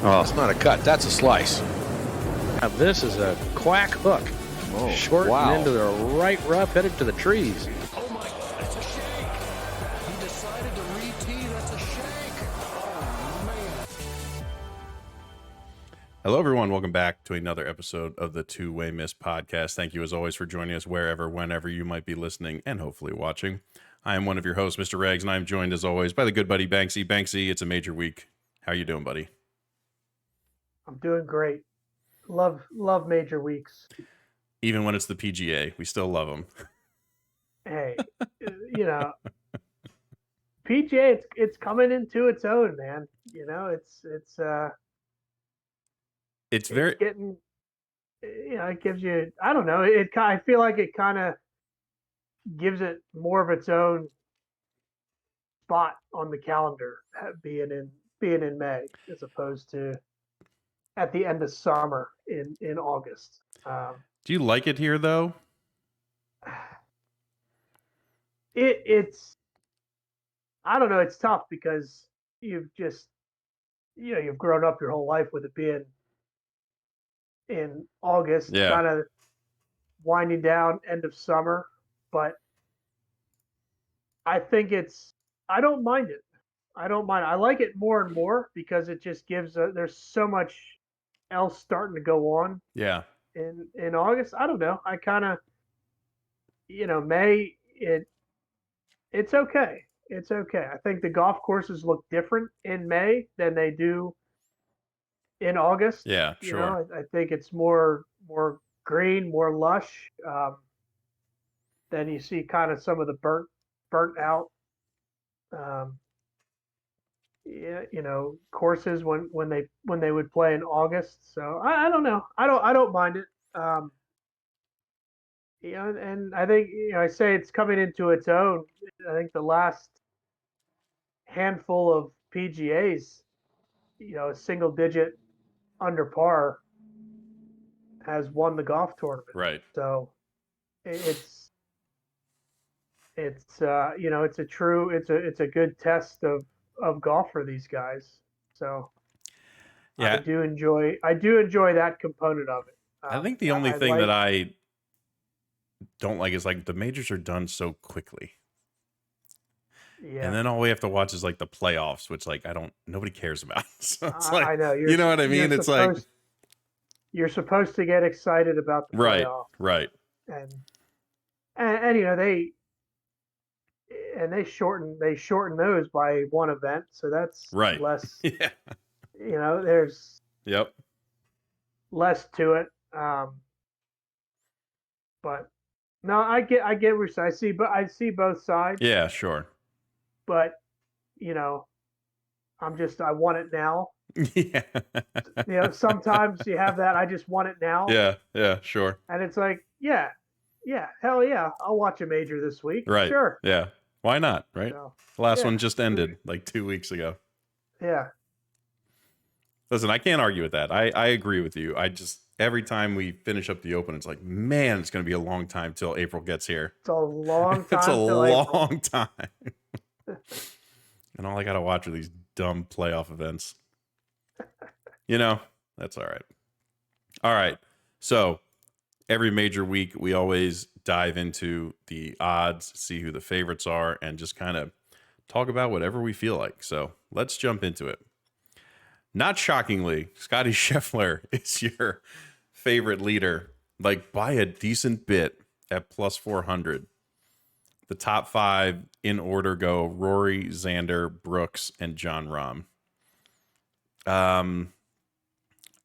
Oh, it's not a cut. That's a slice. Now this is a quack hook. Oh, Short wow. and into the right rough, headed to the trees. Oh my God, it's a shank. He decided to re-tee. That's a shank. Oh, man. Hello, everyone. Welcome back to another episode of the Two-Way Miss podcast. Thank you, as always, for joining us wherever, whenever you might be listening and hopefully watching. I am one of your hosts, Mr. Regz, and I am joined, as always, by the good buddy Banksy. Banksy, it's a major week. How you doing, buddy? I'm doing great. Love major weeks. Even when it's the PGA, we still love them. Hey, PGA, it's coming into its own, man. It's very getting, it gives you, I don't know, I feel like it kind of gives it more of its own spot on the calendar, being in May as opposed to at the end of summer in August. Do you like it here, though? It's I don't know, it's tough because you've grown up your whole life with it being in August, Yeah. kind of winding down end of summer, but I think I don't mind it. I like it more and more because it just gives there's so much else starting to go on Yeah. in August. I don't know. I kind of, May, it's okay. It's okay. I think the golf courses look different in May than they do in August. Yeah, You sure. know, I think it's more green, more lush. Then you see kind of some of the burnt out, courses when they would play in August. So I don't know. I don't mind it. And I think I say it's coming into its own. I think the last handful of PGAs, a single digit under par has won the golf tournament. Right. So it's it's a good test of golf for these guys. So Yeah. I do enjoy that component of it. I think the only thing that I don't like is like the majors are done so quickly. Yeah. And then all we have to watch is like the playoffs, which like nobody cares about. So it's like, I know. you know what I mean? It's like you're supposed to get excited about the right, playoff. right. And they shorten those by one event, so that's Right. less. Yeah. There's Yep. less to it. But no, I get what you're saying. I see both sides. Yeah, sure. But I want it now. Yeah. Sometimes you have that. I just want it now. Yeah, sure. And it's like, yeah, hell yeah, I'll watch a major this week. Right. Sure. Yeah. Why not? Right. So, The last yeah. one just ended like 2 weeks ago. Yeah. Listen, I can't argue with that. I agree with you. I just, every time we finish up the Open, it's like, man, it's going to be a long time till April gets here. It's a long time. It's a till April. long time. And all I got to watch are these dumb playoff events. That's all right. All right. So every major week, we always dive into the odds, see who the favorites are, and just kind of talk about whatever we feel like. So let's jump into it. Not shockingly, Scotty Scheffler is your favorite leader, like by a decent bit at plus 400. The top five in order go Rory, Xander, Brooks, and Jon Rahm.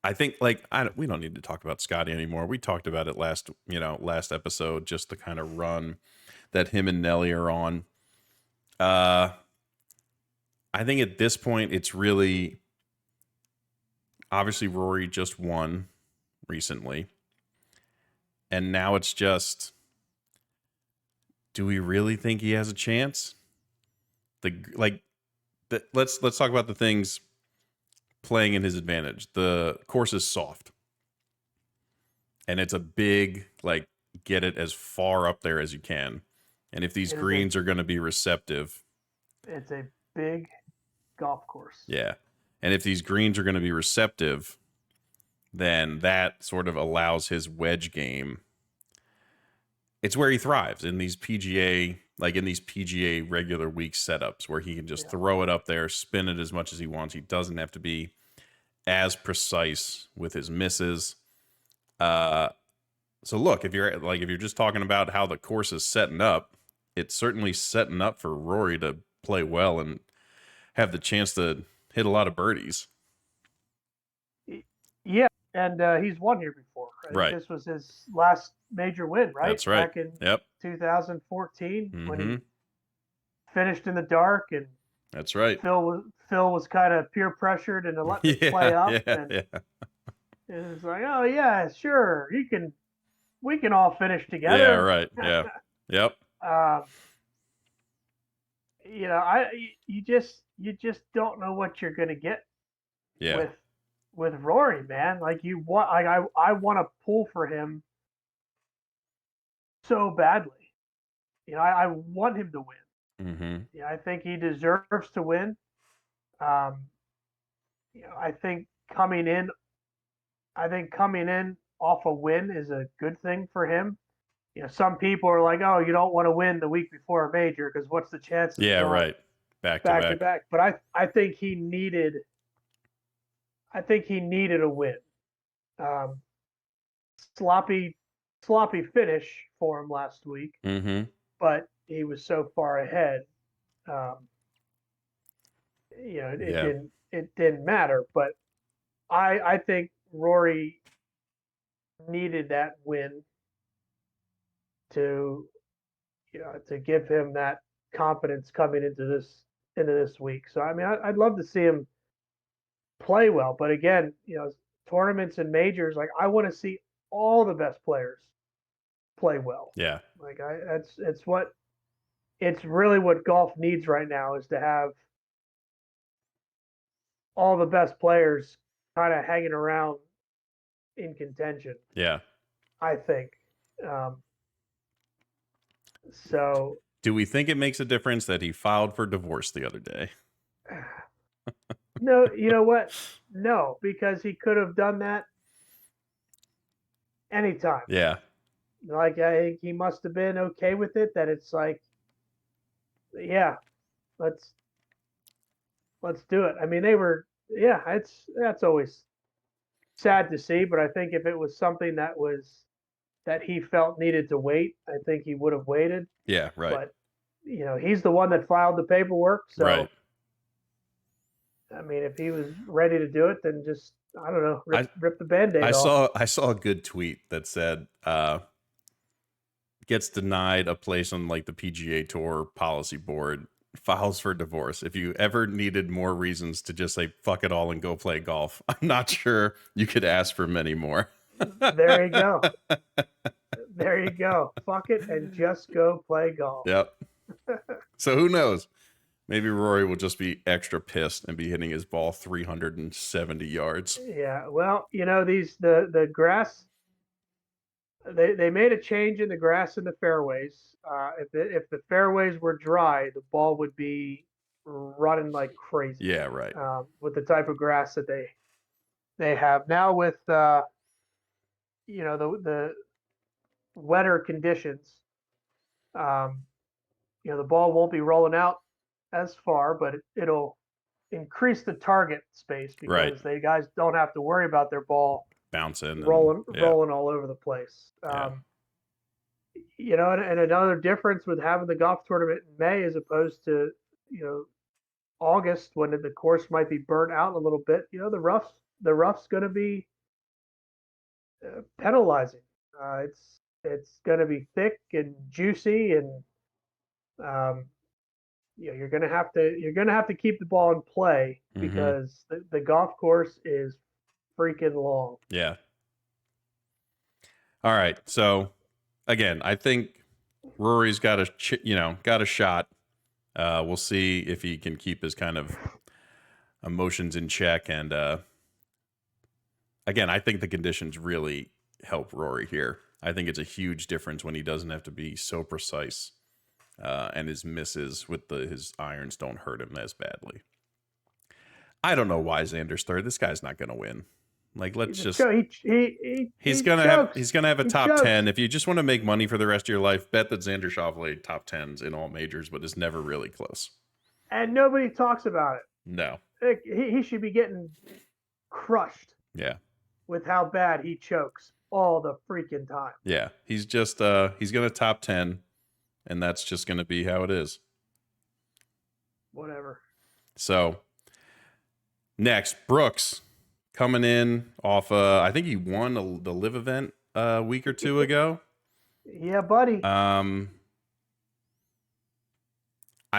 I think we don't need to talk about Scotty anymore. We talked about it last episode, just the kind of run that him and Nelly are on. I think at this point, it's really obviously Rory just won recently. And now it's just, do we really think he has a chance? Let's talk about the things playing in his advantage. The course is soft. And it's a big, get it as far up there as you can. And if these greens are going to be receptive. It's a big golf course. Yeah. And if these greens are going to be receptive, then that sort of allows his wedge game. It's where he thrives in these PGA, like in these PGA regular week setups where he can just throw it up there, spin it as much as he wants. He doesn't have to be as precise with his misses. So look, if you're just talking about how the course is setting up, it's certainly setting up for Rory to play well and have the chance to hit a lot of birdies. Yeah, and he's won here before. Right. This was his last major win, right? That's right. Back in Yep. 2014 when he Mm-hmm. finished in the dark, and That's right. Phil was kind of peer pressured into letting him play up, and it was like, oh yeah, sure, we can all finish together. Yeah, right. Yeah. Yep. You just don't know what you're gonna get Yeah. with Rory, man. Like I want to pull for him so badly. I want him to win. Mm-hmm. Yeah, I think he deserves to win. I think coming in off a win is a good thing for him. Some people are like, "Oh, you don't want to win the week before a major because what's the chances?" Yeah, right. Back to back. But I think he needed a win. Sloppy finish for him last week, Mm-hmm. but he was so far ahead. It didn't matter. But I think Rory needed that win to give him that confidence coming into this week. So I mean, I'd love to see him play well, but again, tournaments and majors, like I want to see all the best players play well. Yeah. Like it's really what golf needs right now is to have all the best players kind of hanging around in contention. Yeah. I think. So do we think it makes a difference that he filed for divorce the other day? No, you know what? No, because he could have done that anytime. Yeah. Like I think he must have been okay with it. That it's like, yeah, let's do it. I mean, that's always sad to see. But I think if it was something that he felt needed to wait, I think he would have waited. Yeah. Right. But he's the one that filed the paperwork. So. Right. I mean, if he was ready to do it, then just I don't know, rip the Band-Aid off. I saw a good tweet that said gets denied a place on like the PGA Tour policy board, files for divorce. If you ever needed more reasons to just say fuck it all and go play golf, I'm not sure you could ask for many more. There you go. There you go. Fuck it and just go play golf. Yep. So who knows? Maybe Rory will just be extra pissed and be hitting his ball 370 yards. Yeah, well, the grass. They made a change in the grass in the fairways. If the fairways were dry, the ball would be running like crazy. Yeah, right. With the type of grass that they have now, with the wetter conditions, the ball won't be rolling out as far, but it'll increase the target space because they guys don't have to worry about their ball bouncing, rolling all over the place. And another difference with having the golf tournament in May as opposed to August when the course might be burnt out a little bit. The rough's going to be penalizing. It's going to be thick and juicy, and you're going to have to keep the ball in play because the golf course is freaking long. Yeah. All right. So again, I think Rory's got a shot. We'll see if he can keep his kind of emotions in check. And again, I think the conditions really help Rory here. I think it's a huge difference when he doesn't have to be so precise. And his misses with his irons don't hurt him as badly. I don't know why Xander's third. This guy's not going to win. Like, let's He's a just. cho- He's he gonna chokes. have a He top chokes. 10. If you just want to make money for the rest of your life, bet that Xander Schauffele top 10s in all majors, but is never really close. And nobody talks about it. No. Like, he should be getting crushed Yeah. with how bad he chokes all the freaking time. Yeah. He's just he's gonna top 10, and that's just gonna be how it is. Whatever. So next, Brooks coming in off I think he won the live event a week or two ago. Yeah, buddy. I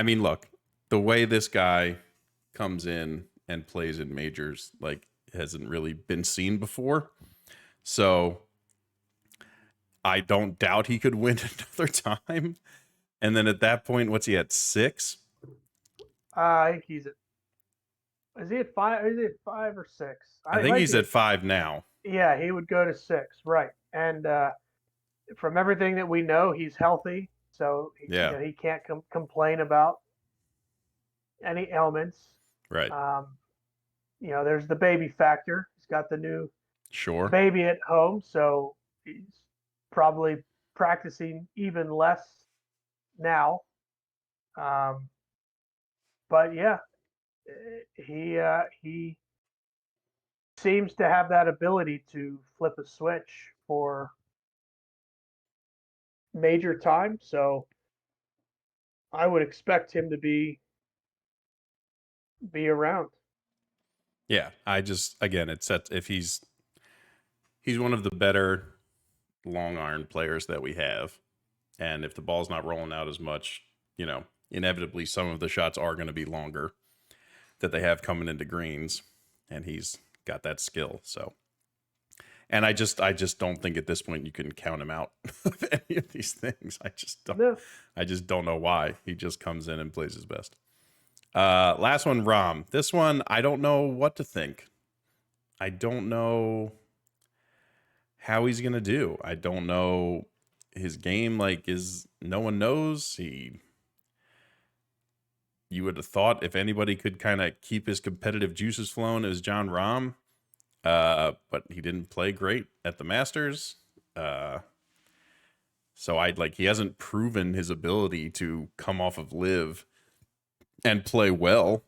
mean, look, the way this guy comes in and plays in majors, like, hasn't really been seen before. So I don't doubt he could win another time. And then at that point, what's he at, 6? I think he's at. Is he at 5? Is he at 5 or 6? I think he's at 5 now. Yeah, he would go to 6, right? And from everything that we know, he's healthy, so Yeah. he can't complain about any ailments. Right. There's the baby factor. He's got the new Sure. baby at home, so he's probably practicing even less now. But yeah, he seems to have that ability to flip a switch for major time. So I would expect him to be around. Yeah. I just, again, it's set if he's one of the better long iron players that we have. And if the ball's not rolling out as much, inevitably some of the shots are going to be longer that they have coming into greens, and he's got that skill. So, and I just don't think at this point you can count him out of any of these things. I just don't know why. He just comes in and plays his best. Last one, Rahm. This one, I don't know what to think. I don't know how he's going to do. I don't know his game. No one knows. You would have thought if anybody could kind of keep his competitive juices flowing, it was Jon Rahm. But he didn't play great at the Masters. So he hasn't proven his ability to come off of live and play well.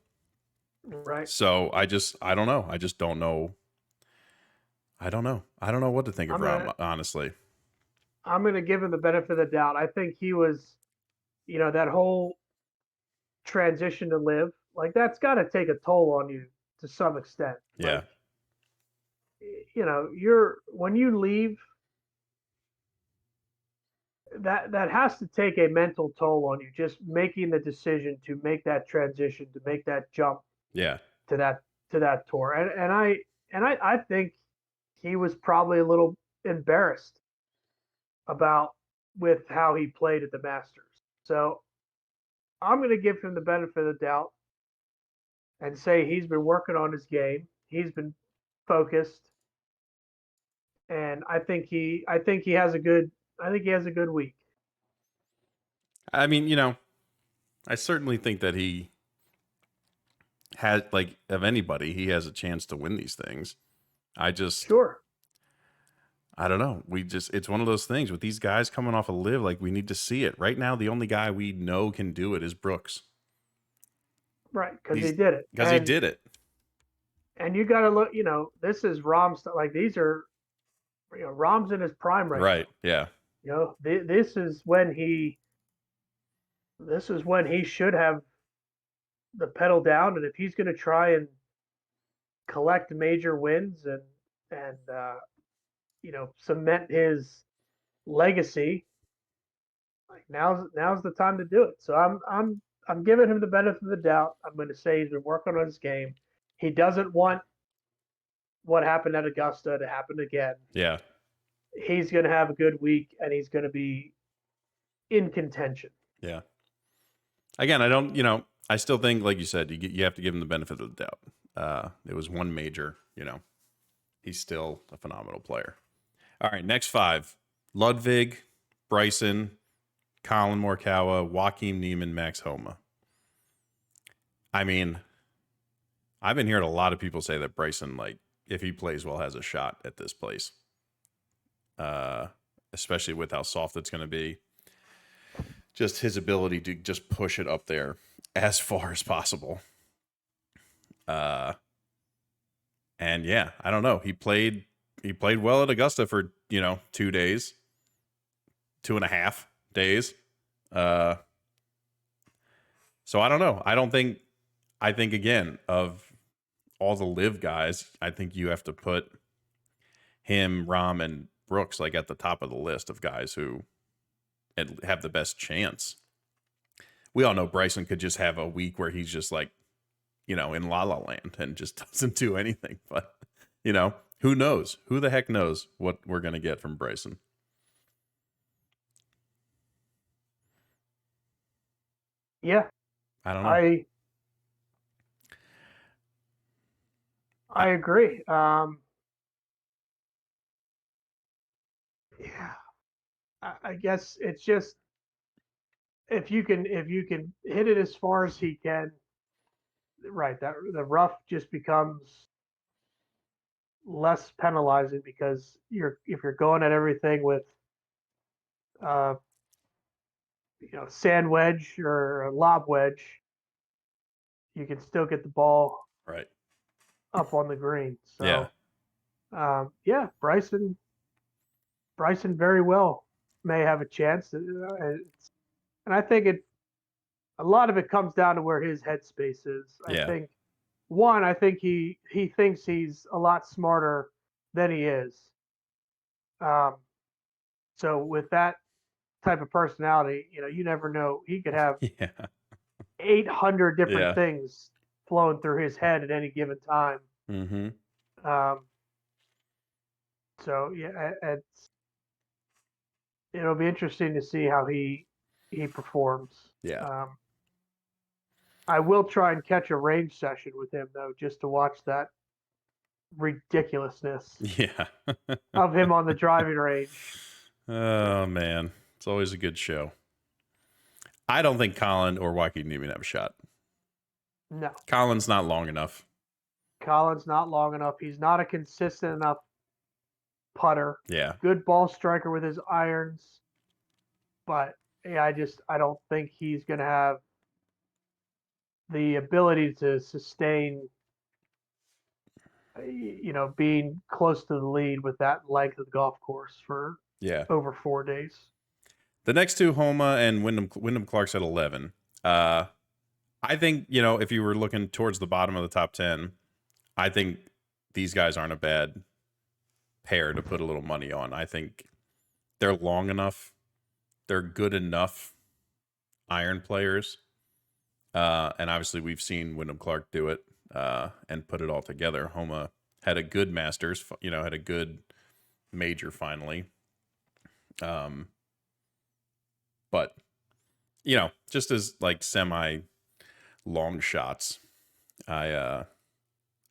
Right. So I don't know. I just don't know. I don't know what to think of Rahm, honestly. I'm going to give him the benefit of the doubt. I think he was, that whole transition to live, that's got to take a toll on you to some extent. Yeah. When you leave, that has to take a mental toll on you, just making the decision to make that transition, to make that jump. Yeah. To that tour. And I think he was probably a little embarrassed with how he played at the Masters. So I'm going to give him the benefit of the doubt and say he's been working on his game. He's been focused, and I think he has a good week. I mean, I certainly think that he has, of anybody, he has a chance to win these things. Sure. I don't know. It's one of those things with these guys coming off a live, we need to see it. Right now, the only guy we know can do it is Brooks. Right, because he did it. Because he did it. And you got to look, this is Rahm's, these are, Rahm's in his prime right now. Right, yeah. This is when he should have the pedal down, and if he's going to try and collect major wins and cement his legacy, now's the time to do it. So I'm giving him the benefit of the doubt. I'm going to say he's been working on his game. He doesn't want what happened at Augusta to happen again. Yeah. He's going to have a good week, and he's going to be in contention. Yeah. Again, I still think, like you said, you have to give him the benefit of the doubt. It was one major, he's still a phenomenal player. All right, next 5. Ludwig, Bryson, Colin Morikawa, Joaquin Niemann, Max Homa. I mean, I've been hearing a lot of people say that Bryson, like, if he plays well, has a shot at this place. Especially with how soft it's going to be. Just his ability to just push it up there as far as possible. And yeah, I don't know. He played well at Augusta for, 2 days, 2.5 days. So I don't know. I think again, of all the live guys, I think you have to put him, Rahm, and Brooks like at the top of the list of guys who have the best chance. We all know Bryson could just have a week where he's just like, in La La Land and just doesn't do anything. But, who knows? Who the heck knows what we're going to get from Bryson? Yeah, I don't know. I agree. Yeah, I guess it's just if you can hit it as far as he can, right? That the rough just becomes less penalizing because if you're going at everything with uh, sand wedge or a lob wedge, you can still get the ball Right. up on the green. Yeah. So yeah, Bryson very well may have a chance. And I think a lot of it comes down to where his headspace is. Yeah. I think he thinks he's a lot smarter than he is. So with that type of personality, you never know. He could have Yeah. 800 different Yeah. things flowing through his head at any given time. Mm-hmm. So yeah, it'll be interesting to see how he performs. Yeah. I will try and catch a range session with him though, just to watch that ridiculousness Yeah. of him on the driving range. Oh man, it's always a good show. I don't think Colin or Joaquin even have a shot. No, Colin's not long enough. Colin's not long enough. He's not a consistent enough putter. Yeah. Good ball striker with his irons, but yeah, I don't think he's going to have the ability to sustain, being close to the lead with that length of the golf course for Yeah. over 4 days. The next two, Homa and Wyndham Clark's at 11. I think, if you were looking towards the bottom of the top 10, I think these guys aren't a bad pair to put a little money on. I think they're long enough. They're good enough iron players. And obviously we've seen Wyndham Clark do it and put it all together. Homa had a good Masters, had a good major finally. But, just as like semi long shots, I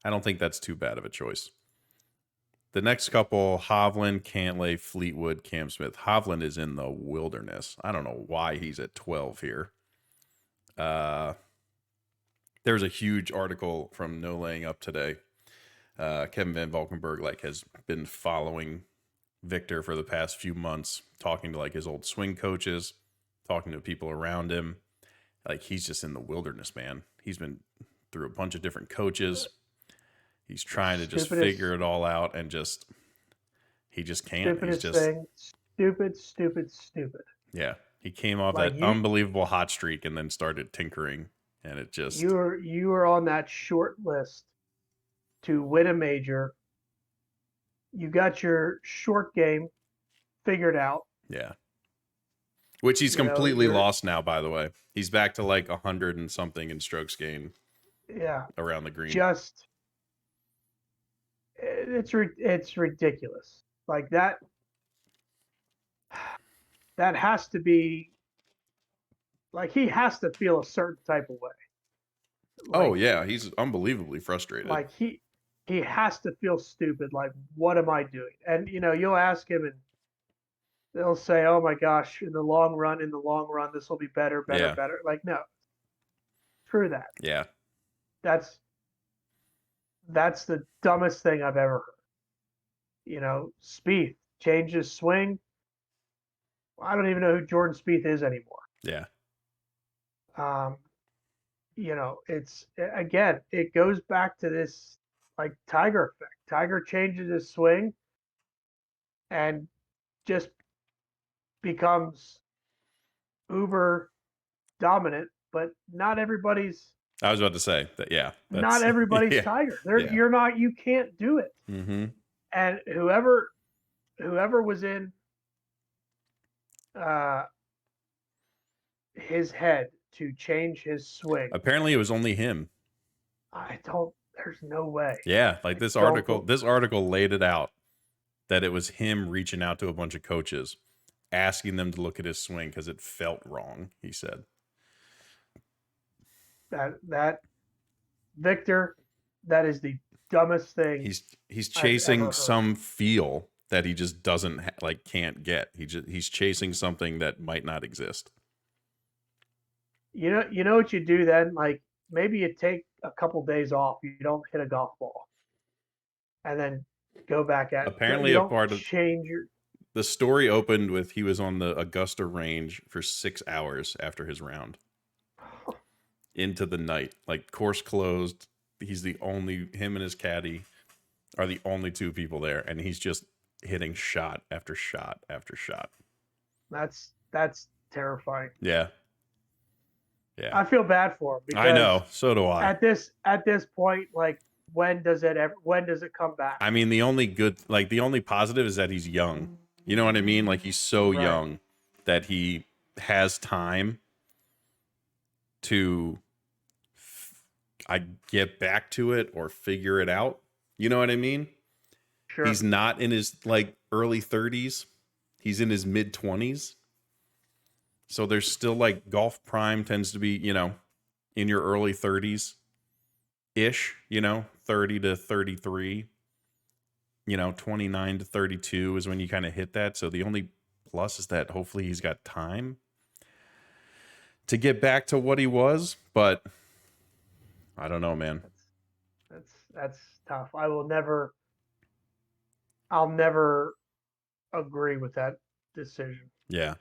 don't think that's too bad of a choice. The next couple, Hovland, Cantlay, Fleetwood, Cam Smith. Hovland is in the wilderness. I don't know why he's at 12 here. There's a huge article from No Laying Up today. Kevin Van Valkenburg has been following Victor for the past few months, talking to his old swing coaches, talking to people around him. He's just in the wilderness, man. He's been through a bunch of different coaches. He's trying to just figure it all out, and he just can't. Stupidest He's just thing. Stupid. Yeah, he came off that unbelievable hot streak and then started tinkering, and it just you were on that short list to win a major. You got your short game figured out. Yeah. Which he's completely lost now, by the way. He's back to 100 and something in strokes gained. Yeah. Around the green. It's ridiculous. That has to be he has to feel a certain type of way. Oh yeah, he's unbelievably frustrated. He has to feel stupid. What am I doing? And you'll ask him and they'll say, "Oh my gosh, in the long run, this will be better." No, screw that. Yeah. that's the dumbest thing I've ever heard. Spieth changed his swing. I don't even know who Jordan Spieth is anymore. Yeah. Um, it's again, it goes back to this like Tiger effect. Tiger changes his swing and just becomes uber dominant, but not everybody's I was about to say that. Yeah. not everybody's yeah. Tiger. Yeah. You can't do it. Mm-hmm. And whoever was in uh, his head to change his swing, Apparently, it was only him. there's no way. Yeah, like this article laid it out that it was him reaching out to a bunch of coaches, asking them to look at his swing because it felt wrong, he said. That Victor, that is the dumbest thing. He's I've ever chasing heard. some feel that he just doesn't can't get. He's chasing something that might not exist. You know what you do then? Like maybe you take a couple days off. You don't hit a golf ball, and then go back at. Apparently, you a don't part of change your. the story opened with he was on the Augusta range for 6 hours after his round. Into the night, like course closed. He's him and his caddy are the only two people there, and he's just hitting shot after shot after shot. That's terrifying. Yeah. Yeah. I feel bad for him. Because I know. So do I. At this point, like when does it come back? I mean, the only positive is that he's young. You know what I mean? Like he's so Right. young that he has time to get back to it or figure it out. You know what I mean? Sure. He's not in his early 30s. He's in his mid 20s. So there's still golf prime tends to be, in your early 30s ish, 30 to 33, 29 to 32 is when you kind of hit that. So the only plus is that hopefully he's got time to get back to what he was, but I don't know, man. That's tough. I'll never agree with that decision. Yeah.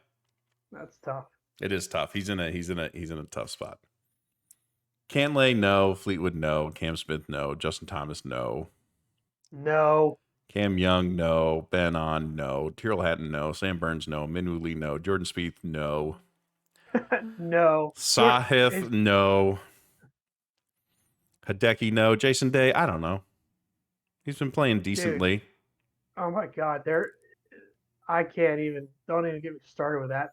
That's tough. It is tough. He's in a tough spot. Cantlay, no. Fleetwood, no. Cam Smith, no. Justin Thomas, no. No. Cam Young, no. Ben On, no. Tyrrell Hatton, no. Sam Burns, no. Minwoo Lee, no. Jordan Spieth, no. No. Sahith, no. Hideki, no. Jason Day, I don't know. He's been playing decently. Dude, oh my God, I can't even. Don't even get me started with that.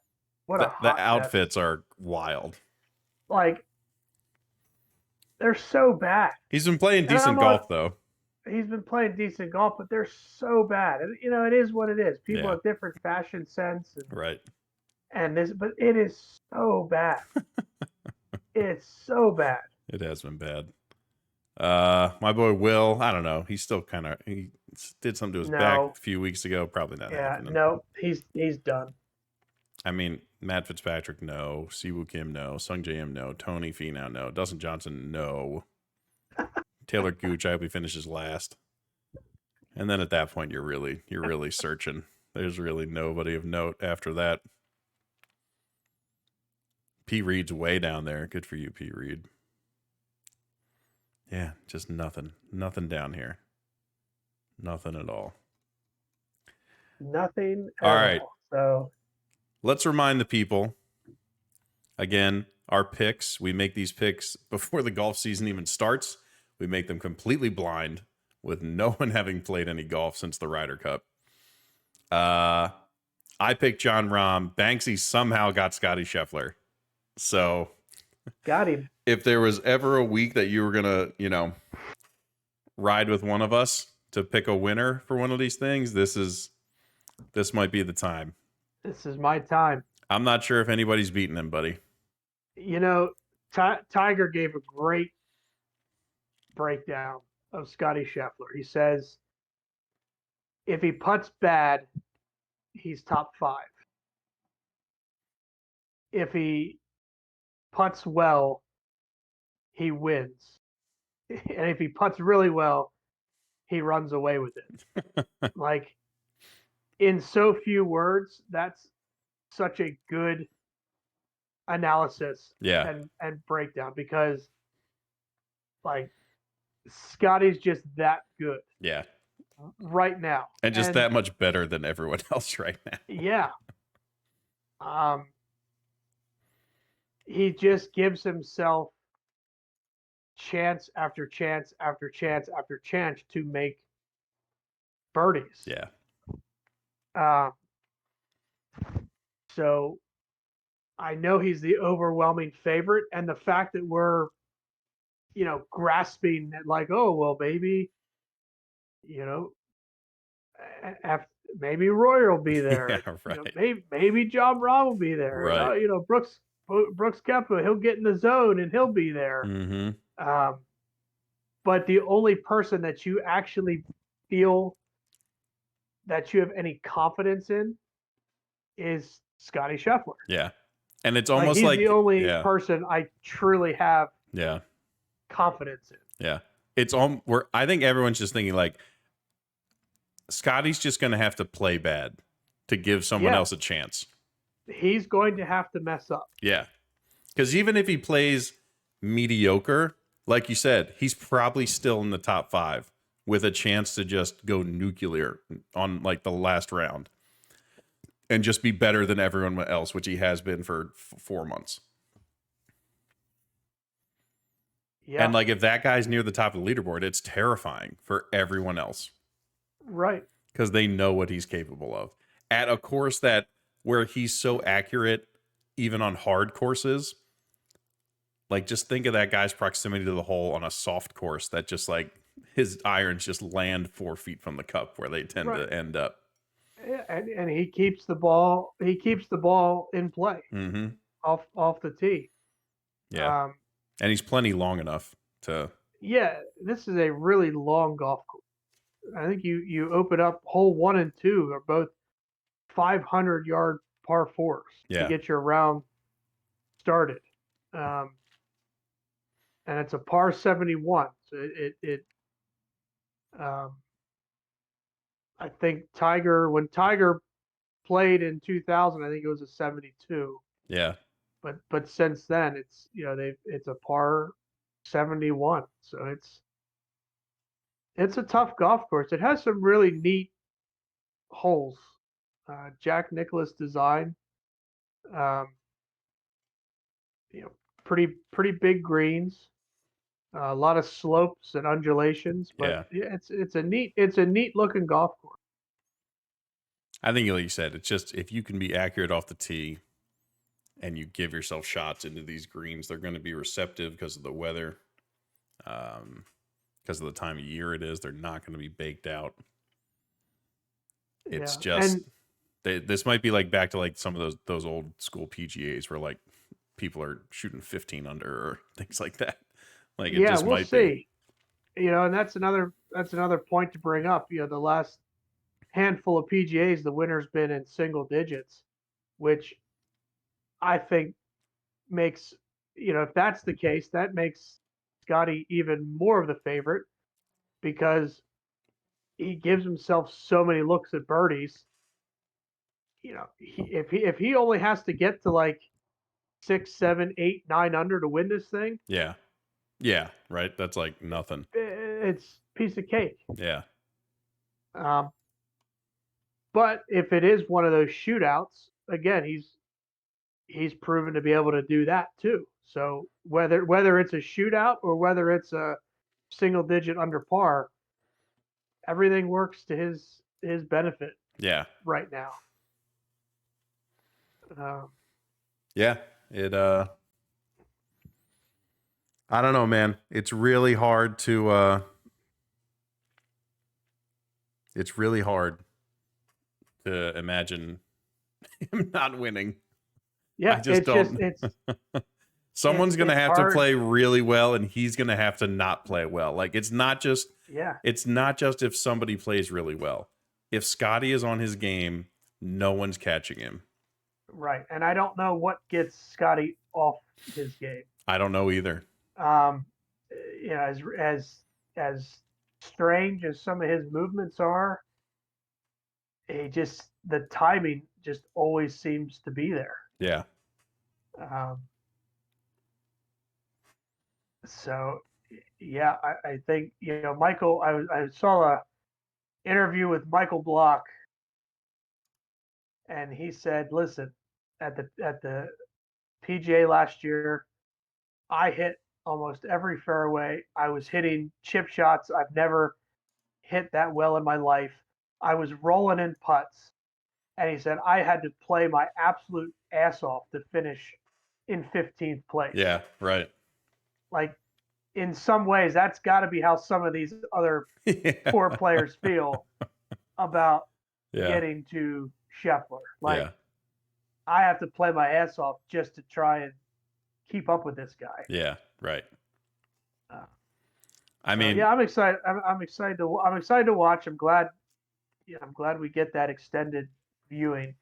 What The outfits are wild. Like they're so bad. He's been playing decent golf though. He's been playing decent golf, but they're so bad. And it is what it is. People have different fashion sense, right? But it is so bad. It's so bad. It has been bad. My boy Will, I don't know. He's still he did something to his back a few weeks ago. Probably not happening. No, he's done. I mean, Matt Fitzpatrick, no. Siwoo Kim, no. Sung J M, no. Tony Finau, no. Dustin Johnson, no. Taylor Gooch, I hope he finishes last. And then at that point, you're really searching. There's really nobody of note after that. P. Reed's way down there. Good for you, P. Reed. Yeah, just nothing. Nothing down here. Nothing at all. Nothing at all. Right. So let's remind the people again, our picks. We make these picks before the golf season even starts. We make them completely blind with no one having played any golf since the Ryder Cup. I picked Jon Rahm. Banksy somehow got Scotty Scheffler. So got him. If there was ever a week that you were going to, ride with one of us to pick a winner for one of these things, this might be the time. This is my time. I'm not sure if anybody's beaten him, buddy. Tiger gave a great breakdown of Scotty Scheffler. He says, if he putts bad, he's top 5. If he putts well, he wins. and if he putts really well, he runs away with it. Like, in so few words, that's such a good analysis Yeah. and breakdown, because like Scotty's just that good Yeah. right now. And just And that much better than everyone else right now. yeah, um, he just gives himself chance after chance after chance after chance to make birdies. Yeah. Um, so I know he's the overwhelming favorite, and the fact that we're, grasping at like, oh well, maybe, you know, maybe Roy will be there. Yeah, right. Maybe John Rahm will be there. Right. Brooks Koepka, he'll get in the zone and he'll be there. Mm-hmm. But the only person that you actually feel that you have any confidence in is Scotty Scheffler. Yeah. And it's Like, almost he's like the only yeah. person I truly have Yeah. confidence in. Yeah. It's all I think everyone's just thinking like Scotty's just gonna have to play bad to give someone Yeah. else a chance. He's going to have to mess up. Yeah. Because even if he plays mediocre, like you said, he's probably still in the top 5 with a chance to just go nuclear on like the last round and just be better than everyone else, which he has been for 4 months. Yeah. And like if that guy's near the top of the leaderboard, it's terrifying for everyone else Right. because they know what he's capable of at a course where he's so accurate, even on hard courses. Like, just think of that guy's proximity to the hole on a soft course that just like his irons just land 4 feet from the cup where they tend to end up. Yeah, and he keeps the ball in play Mm-hmm. off the tee. Yeah. And he's plenty long enough to. Yeah, this is a really long golf course. I think you open up hole 1 and 2 are both 500-yard par 4s Yeah. to get your round started. And it's a par 71. So I think when Tiger played in 2000, I think it was a 72. Yeah. But since then it's it's a par 71. So it's a tough golf course. It has some really neat holes. Jack Nicklaus design. Pretty big greens. A lot of slopes and undulations, but Yeah. it's a neat looking golf course. I think, like you said, it's just if you can be accurate off the tee and you give yourself shots into these greens, they're going to be receptive because of the weather, because of the time of year it is. They're not going to be baked out. It's just this might be like back to like some of those old school PGAs where like people are shooting 15 under or things like that. Like it just we'll might see. be. And that's another point to bring up. The last handful of PGAs, the winner's been in single digits, which I think makes, if that's the case, that makes Scotty even more of the favorite because he gives himself so many looks at birdies. If he only has to get to like 6, 7, 8, 9 under to win this thing. Yeah, right. That's like nothing. It's piece of cake. Yeah. But if it is one of those shootouts, again, he's proven to be able to do that too. So whether it's a shootout or whether it's a single digit under par, everything works to his benefit. Yeah. Right now. Yeah. It I don't know, man. It's really hard to imagine him not winning. Yeah, I just don't. Someone's going to have to play really well and he's going to have to not play well. Like it's not just if somebody plays really well. If Scotty is on his game, no one's catching him. Right. And I don't know what gets Scotty off his game. I don't know either. you know, as strange as some of his movements are, the timing just always seems to be there. Yeah. Um, so yeah, I think, you know, Michael. I saw a interview with Michael Block, and he said, "Listen, at the PGA last year, I hit almost every fairway. I was hitting chip shots I've never hit that well in my life. I was rolling in putts." And he said, I had to play my absolute ass off to finish in 15th place. Yeah. Right. Like, in some ways, that's got to be how some of these other Yeah. poor players feel about Yeah. getting to Scheffler. Like, Yeah. I have to play my ass off just to try and keep up with this guy. Yeah. Right. Uh, I So, mean, yeah, I'm excited. I'm excited to watch. I'm glad we get that extended viewing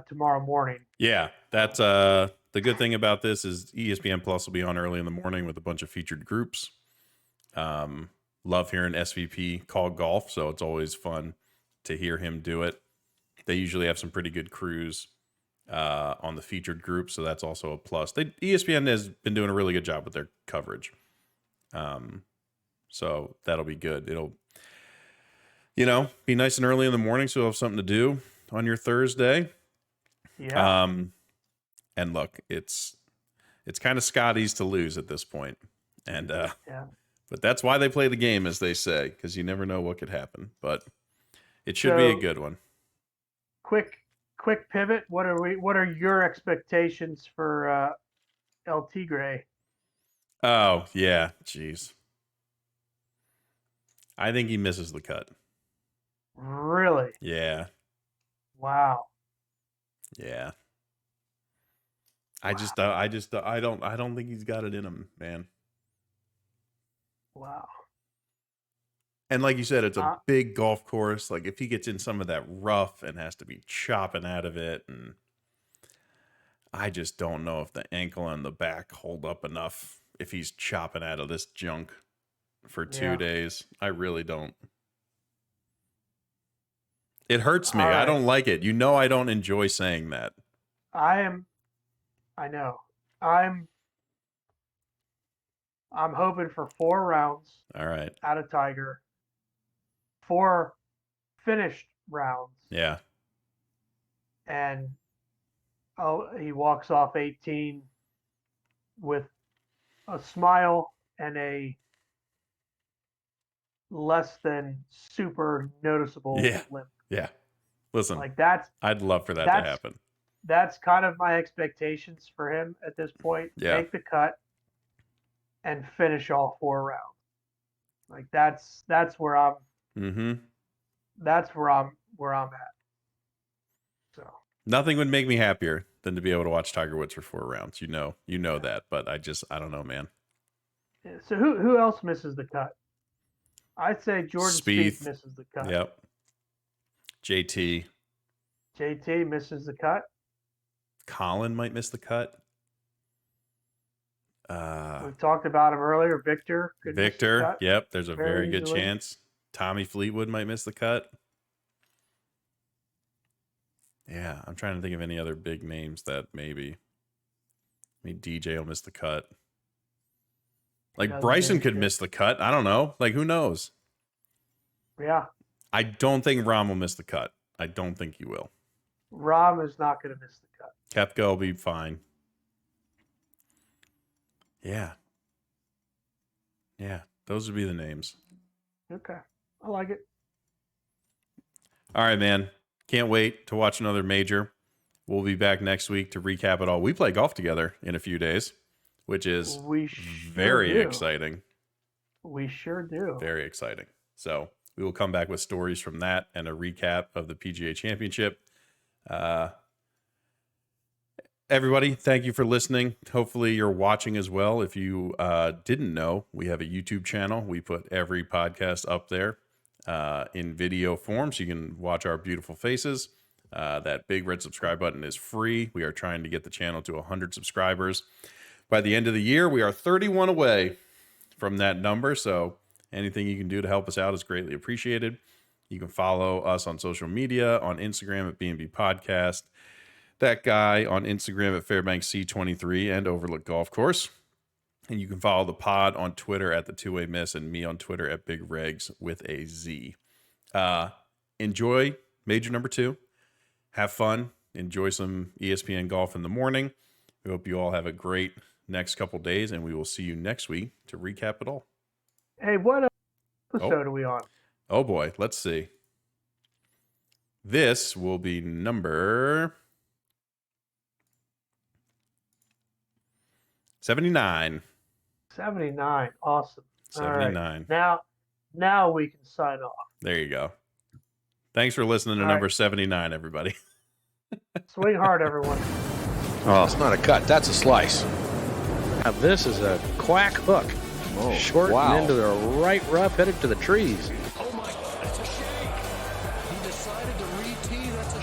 tomorrow morning. yeah, that's the good thing about this is ESPN Plus will be on early in the morning with a bunch of featured groups. Love hearing SVP call golf, so it's always fun to hear him do it. They usually have some pretty good crews on the featured group, so that's also a plus. ESPN has been doing a really good job with their coverage. So that'll be good. It'll, be nice and early in the morning, so you'll have something to do on your Thursday. Yeah. And look, it's kind of Scotty's to lose at this point. And Yeah. but that's why they play the game, as they say, because you never know what could happen. But it should be a So, good one. quick pivot. What are your expectations for El Tigre? Oh, yeah. Jeez. I think he misses the cut. Really? Yeah. Wow. Yeah. I don't think he's got it in him, man. Wow. And like you said, it's a Uh, big golf course. Like if he gets in some of that rough and has to be chopping out of it, and I just don't know if the ankle and the back hold up enough if he's chopping out of this junk for 2 Yeah. days. I really don't. It hurts me. All I right. don't like it. I don't enjoy saying that. I know. I'm hoping for 4 rounds All right. out of Tiger. 4 finished rounds. Yeah. And he walks off 18 with a smile and a less than super noticeable Yeah. limp. Yeah. Listen, Like I'd love for that to that's- happen. that's kind of my expectations for him at this point. Yeah. Make the cut and finish all 4 rounds. Like that's where I'm Mm-hmm. where I'm at. So Nothing would make me happier than to be able to watch Tiger Woods for 4 rounds. You know that, but I don't know, man. yeah. So who else misses the cut? I'd say Jordan Spieth Spieth. misses the cut. Yep. JT. JT misses the cut. Colin might miss the cut. We talked about him earlier. Victor could miss the Victor. cut. Yep. There's a very very good easily. chance. Tommy Fleetwood might miss the cut. Yeah. I'm trying to think of any other big names that maybe. DJ will miss the cut. Like Another Bryson big could hit. miss the cut. I don't know. Like who knows? Yeah. I don't think Rahm will miss the cut. I don't think he will. Rahm is not going to miss the cut. Koepka will be fine. Yeah. Yeah. Those would be the names. Okay. I like it. All right, man. Can't wait to watch another major. We'll be back next week to recap it all. We play golf together in a few days, which is We sure very do. exciting. We sure do. Very exciting. So we will come back with stories from that and a recap of the PGA Championship. Everybody, thank you for listening. Hopefully you're watching as well. If you didn't know, we have a YouTube channel. We put every podcast up there in video form, so you can watch our beautiful faces. That big red subscribe button is free. We are trying to get the channel to 100 subscribers. By the end of the year, we are 31 away from that number. So anything you can do to help us out is greatly appreciated. You can follow us on social media, on Instagram at B&B Podcast, that guy on Instagram at Fairbanks C23 and Overlook Golf Course. And you can follow the pod on Twitter at the Two-Way Miss and me on Twitter at Big Regz with a Z. Enjoy major number 2. Have fun. Enjoy some ESPN golf in the morning. We hope you all have a great next couple days, and we will see you next week to recap it all. Hey, what episode are we on? Oh boy, let's see. This will be number 79. 79. Awesome. 79. All right. Now we can sign off. There you go. Thanks for listening to All number right. 79, everybody. Swing hard, everyone. Oh, it's not a cut. That's a slice. Now this is a quack hook. Oh, Short wow. and into the right rough, headed to the trees. Oh my God, it's a shake. He decided to re-tee. That's a